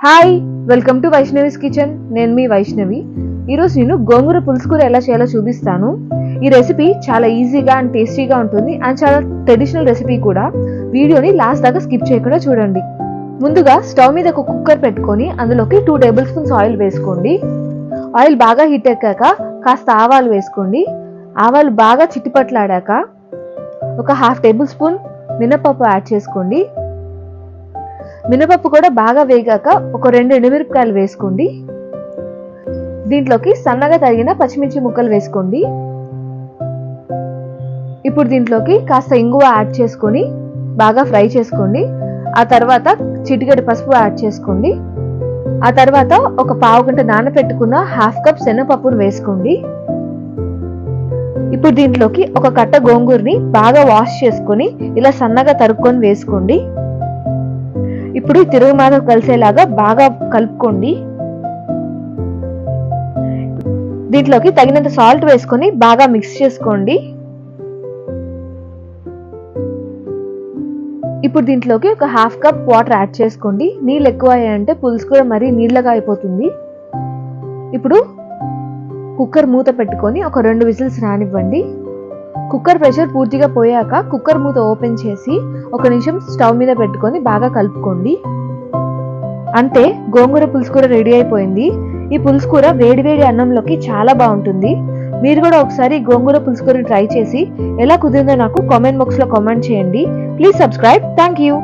Hi, welcome to Vaishnavi's kitchen. నేను మీ వైష్ణవి. ఈరోజు నేను గోంగూర పులుసుకూర ఎలా చేయాలో చూపిస్తాను. ఈ రెసిపీ చాలా ఈజీగా అండ్ టేస్టీగా ఉంటుంది అండ్ చాలా ట్రెడిషనల్ రెసిపీ కూడా. వీడియోని లాస్ట్ దాకా స్కిప్ చేయకుండా చూడండి. ముందుగా స్టవ్ మీద ఒక కుక్కర్ పెట్టుకొని అందులోకి 2 టేబుల్ స్పూన్స్ ఆయిల్ వేసుకోండి. ఆయిల్ బాగా హీట్ ఎక్కాక కాస్త ఆవాలు వేసుకోండి. ఆవాలు బాగా చిట్టిపట్లాడాక ఒక 1/2 టేబుల్ స్పూన్ మినపప్పు యాడ్ చేసుకోండి. మినపప్పు కూడా బాగా వేగాక ఒక 2 ఎండుమిరపకాయలు వేసుకోండి. దీంట్లోకి సన్నగా తరిగిన పచ్చిమిర్చి ముక్కలు వేసుకోండి. ఇప్పుడు దీంట్లోకి కాస్త ఇంగువ యాడ్ చేసుకొని బాగా ఫ్రై చేసుకోండి. ఆ తర్వాత చిటికెడు పసుపు యాడ్ చేసుకోండి. ఆ తర్వాత ఒక పావు గంట నానబెట్టుకున్న 1/2 కప్ శనగపప్పును వేసుకోండి. ఇప్పుడు దీంట్లోకి ఒక కట్ట గోంగూరని బాగా వాష్ చేసుకొని ఇలా సన్నగా తరుక్కొని వేసుకోండి. ఇప్పుడు తిరుగుమాత కలిసేలాగా బాగా కలుపుకోండి. దీంట్లోకి తగినంత సాల్ట్ వేసుకొని బాగా మిక్స్ చేసుకోండి. ఇప్పుడు దీంట్లోకి ఒక 1/2 కప్ వాటర్ యాడ్ చేసుకోండి. నీళ్ళు ఎక్కువ అయ్యాయంటే పులుసు కూడా మరీ నీళ్ళగా అయిపోతుంది. ఇప్పుడు కుక్కర్ మూత పెట్టుకొని ఒక 2 విజిల్స్ రానివ్వండి. కుక్కర్ ప్రెషర్ పూర్తిగా పోయాక కుక్కర్ మూత ఓపెన్ చేసి 1 నిమిషం స్టవ్ మీద పెట్టుకొని బాగా కలుపుకోండి. అంతే, గోంగూర పులుసుకూర రెడీ అయిపోయింది. ఈ పులుసుకూర వేడివేడి అన్నంలోకి చాలా బాగుంటుంది. మీరు కూడా ఒకసారి గోంగూర పులుసుకూరని ట్రై చేసి ఎలా కుదిరిందో నాకు కామెంట్ బాక్స్లో కామెంట్ చేయండి. Please subscribe. Thank you.